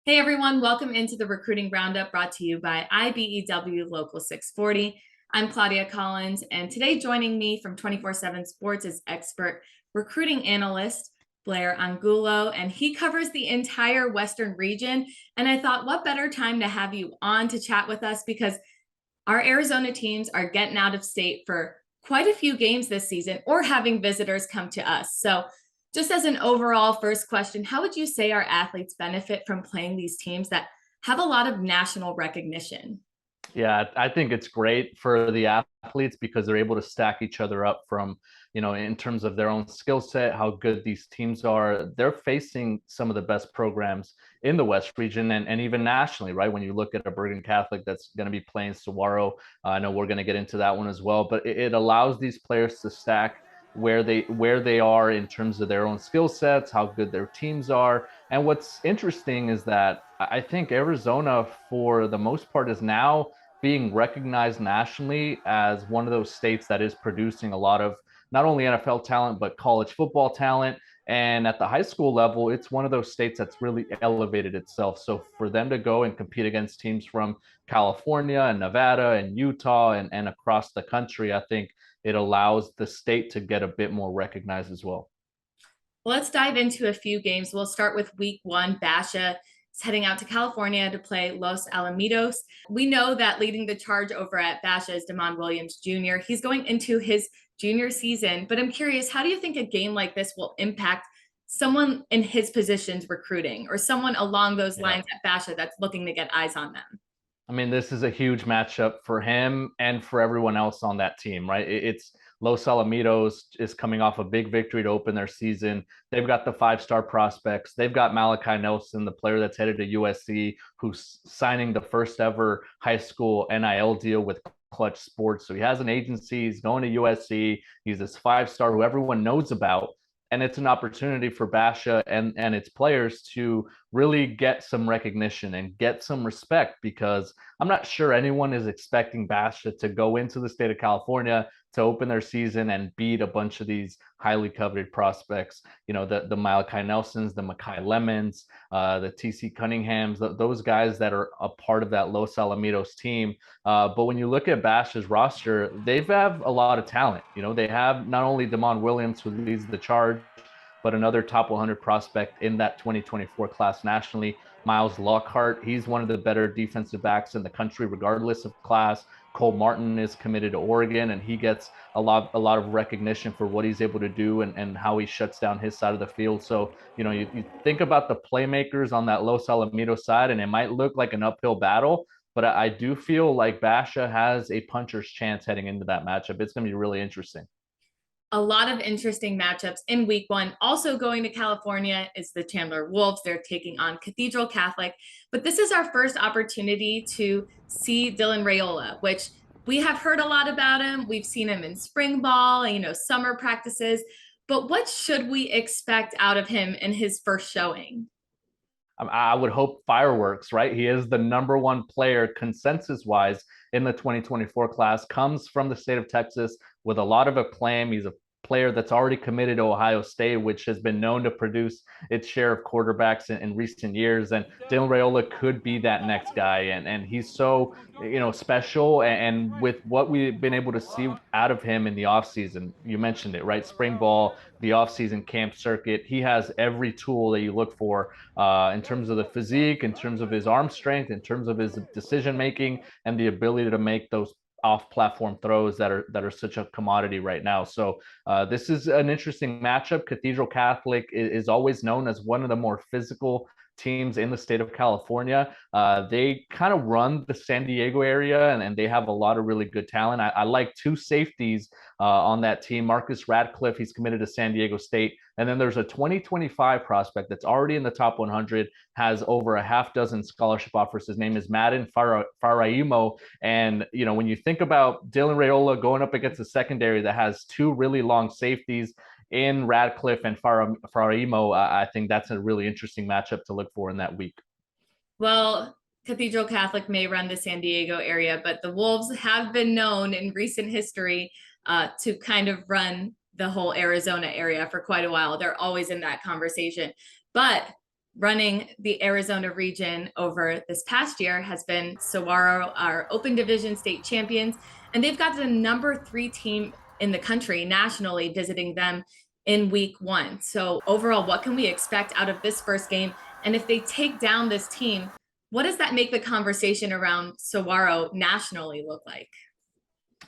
Hey everyone, welcome into the Recruiting Roundup brought to you by IBEW Local 640. I'm Claudia Collins, and today joining me from 24/7 Sports is expert recruiting analyst Blair Angulo, and he covers the entire Western region. And I thought, what better time to have you on to chat with us because our Arizona teams are getting out of state for quite a few games this season or having visitors come to us. So just as an overall first question, how would you say our athletes benefit from playing these teams that have a lot of national recognition? Yeah, I think it's great for the athletes because they're able to stack each other up from, in terms of their own skill set, how good these teams are. They're facing some of the best programs in the West region and even nationally, right? When you look at a Bergen Catholic that's going to be playing Saguaro, I know we're going to get into that one as well, but it allows these players to stack where they are in terms of their own skill sets, how good their teams are. And what's interesting is that I think Arizona, for the most part, is now being recognized nationally as one of those states that is producing a lot of not only NFL talent, but college football talent. And at the high school level, it's one of those states that's really elevated itself. So for them to go and compete against teams from California and Nevada and Utah and across the country, I think it allows the state to get a bit more recognized as well. Let's dive into a few games. We'll start with week one. Basha is heading out to California to play Los Alamitos. We know that leading the charge over at Basha is Damon Williams Jr. He's going into his junior season, but I'm curious, how do you think a game like this will impact someone in his position's recruiting or someone along those Yeah. lines at Basha that's looking to get eyes on them? I mean, this is a huge matchup for him and for everyone else on that team, right? It's Los Alamitos is coming off a big victory to open their season. They've got the five-star prospects. They've got Malachi Nelson, the player that's headed to USC, who's signing the first ever high school NIL deal with Clutch Sports. So he has an agency. He's going to USC. He's this five-star who everyone knows about. And it's an opportunity for Basha and its players to really get some recognition and get some respect because I'm not sure anyone is expecting Basha to go into the state of California to open their season and beat a bunch of these highly coveted prospects. The Malachi Nelsons, the Makai Lemons, the TC Cunninghams, those guys that are a part of that Los Alamitos team. But when you look at Basha's roster, they have a lot of talent. They have not only Damon Williams, who leads the charge, but another top 100 prospect in that 2024 class nationally, Miles Lockhart. He's one of the better defensive backs in the country, regardless of class. Cole Martin is committed to Oregon, and he gets a lot of recognition for what he's able to do and how he shuts down his side of the field. So, you think about the playmakers on that Los Alamitos side, and it might look like an uphill battle, but I do feel like Basha has a puncher's chance heading into that matchup. It's going to be really interesting. A lot of interesting matchups in week one. Also going to California is the Chandler Wolves. They're taking on Cathedral Catholic. But this is our first opportunity to see Dylan Raiola, which we have heard a lot about him. We've seen him in spring ball, summer practices. But what should we expect out of him in his first showing? I would hope fireworks, right? He is the number one player consensus wise in the 2024 class, comes from the state of Texas with a lot of acclaim. He's a player that's already committed to Ohio State, which has been known to produce its share of quarterbacks in recent years. And Dylan Raiola could be that next guy. And he's so, special. And with what we've been able to see out of him in the offseason, you mentioned it, right? Spring ball, the offseason camp circuit, he has every tool that you look for in terms of the physique, in terms of his arm strength, in terms of his decision making, and the ability to make those off-platform throws that are such a commodity right now. So this is an interesting matchup. Cathedral Catholic is always known as one of the more physical teams in the state of California. They kind of run the San Diego area, and they have a lot of really good talent. I like two safeties on that team. Marcus Radcliffe, he's committed to San Diego State. And then there's a 2025 prospect that's already in the top 100, has over a half dozen scholarship offers. His name is Madden Faraimo. And, when you think about Dylan Raiola going up against a secondary that has two really long safeties in Radcliffe and Faraimo, I think that's a really interesting matchup to look for in that week. Well, Cathedral Catholic may run the San Diego area, but the Wolves have been known in recent history to kind of run the whole Arizona area for quite a while. They're always in that conversation. But running the Arizona region over this past year has been Saguaro, our Open Division state champions, and they've got the number 3 team in the country nationally visiting them in week 1. So overall, what can we expect out of this first game? And if they take down this team, what does that make the conversation around Saguaro nationally look like?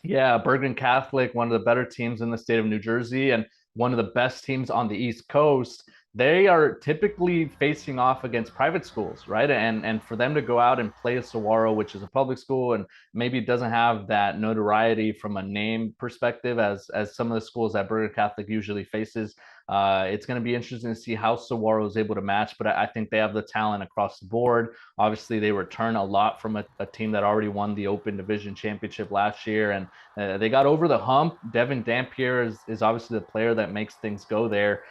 Yeah, Bergen Catholic, one of the better teams in the state of New Jersey and one of the best teams on the East Coast. They are typically facing off against private schools, right? And for them to go out and play a Saguaro, which is a public school and maybe doesn't have that notoriety from a name perspective as some of the schools that Bergen Catholic usually faces, it's going to be interesting to see how Saguaro is able to match. But I think they have the talent across the board. Obviously, they return a lot from a team that already won the Open Division Championship last year, and they got over the hump. Devin Dampier is obviously the player that makes things go there.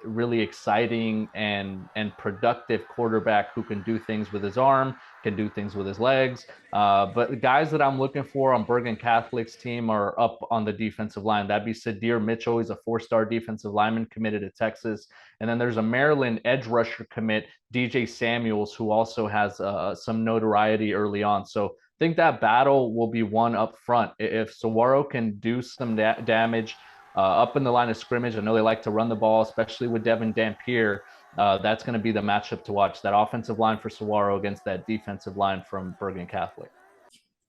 Really exciting and productive quarterback who can do things with his arm, can do things with his legs. But the guys that I'm looking for on Bergen Catholic's team are up on the defensive line. That'd be Sadir Mitchell. He's a 4-star defensive lineman committed to Texas. And then there's a Maryland edge rusher commit, DJ Samuels, who also has some notoriety early on. So I think that battle will be won up front. If Saguaro can do some damage up in the line of scrimmage, I know they like to run the ball, especially with Devin Dampier. That's going to be the matchup to watch, that offensive line for Saguaro against that defensive line from Bergen Catholic.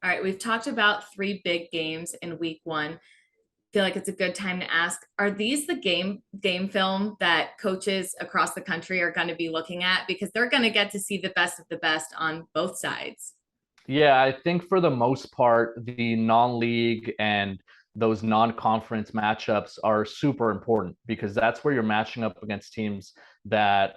All right, we've talked about 3 big games in week 1. Feel like it's a good time to ask, are these the game film that coaches across the country are going to be looking at, because they're going to get to see the best of the best on both sides? Yeah, I think for the most part, the non-league and those non-conference matchups are super important because that's where you're matching up against teams that,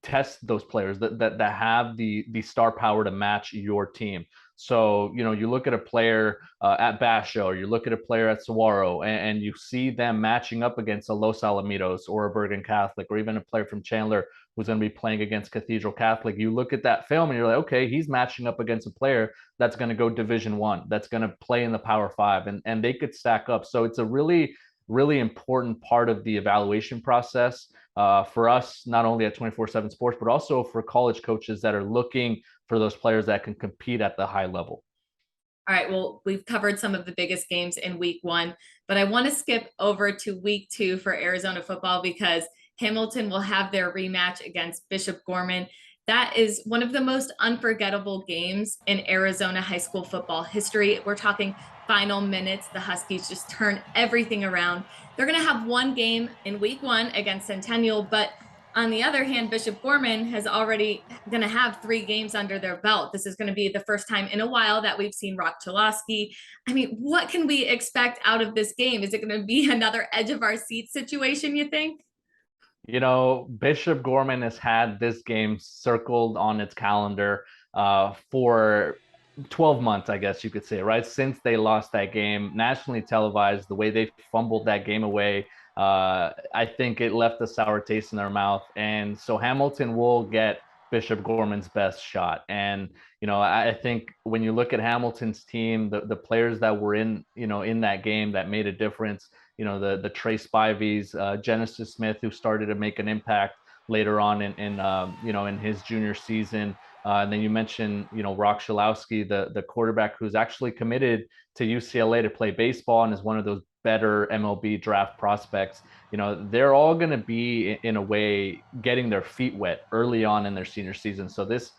test those players that have the star power to match your team. So, you look at a player at Basha, or you look at a player at Saguaro, and you see them matching up against a Los Alamitos or a Bergen Catholic, or even a player from Chandler who's going to be playing against Cathedral Catholic. You look at that film and you're like, okay, he's matching up against a player that's going to go Division 1, that's going to play in the Power 5, and they could stack up. So it's a really important part of the evaluation process for us, not only at 24/7 Sports, but also for college coaches that are looking for those players that can compete at the high level. All right, well, we've covered some of the biggest games in week 1, but I want to skip over to week 2 for Arizona football because Hamilton will have their rematch against Bishop Gorman. That is one of the most unforgettable games in Arizona high school football history. We're talking final minutes. The Huskies just turn everything around. They're going to have one game in week 1 against Centennial, but on the other hand, Bishop Gorman has already going to have 3 games under their belt. This is going to be the first time in a while that we've seen Rock Chalosky. I mean, what can we expect out of this game? Is it going to be another edge of our seat situation, you think? Bishop Gorman has had this game circled on its calendar for 12 months, I guess you could say, right? Since they lost that game, nationally televised, the way they fumbled that game away, I think it left a sour taste in their mouth. And so Hamilton will get Bishop Gorman's best shot. And, I think when you look at Hamilton's team, the players that were in that game that made a difference, the Trey Spivies, Genesis Smith, who started to make an impact later on in his junior season. And then you mentioned, Rock Chalosky, the quarterback who's actually committed to UCLA to play baseball and is one of those better MLB draft prospects. They're all going to be in a way getting their feet wet early on in their senior season. So this,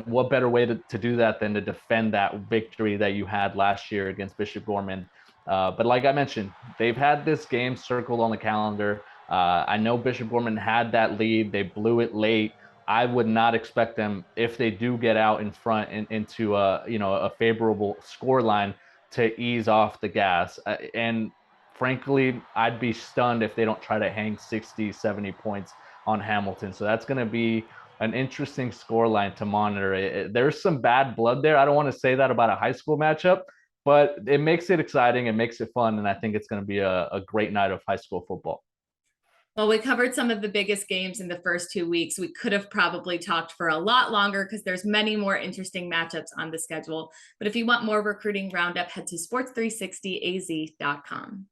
what better way to do that than to defend that victory that you had last year against Bishop Gorman. But like I mentioned, they've had this game circled on the calendar. I know Bishop Gorman had that lead. They blew it late. I would not expect them, if they do get out in front into a favorable score line, to ease off the gas. And frankly, I'd be stunned if they don't try to hang 60, 70 points on Hamilton. So that's going to be an interesting score line to monitor. There's some bad blood there. I don't want to say that about a high school matchup, but it makes it exciting. It makes it fun. And I think it's going to be a great night of high school football. Well, we covered some of the biggest games in the first 2 weeks. We could have probably talked for a lot longer because there's many more interesting matchups on the schedule. But if you want more recruiting roundup, head to sports360az.com.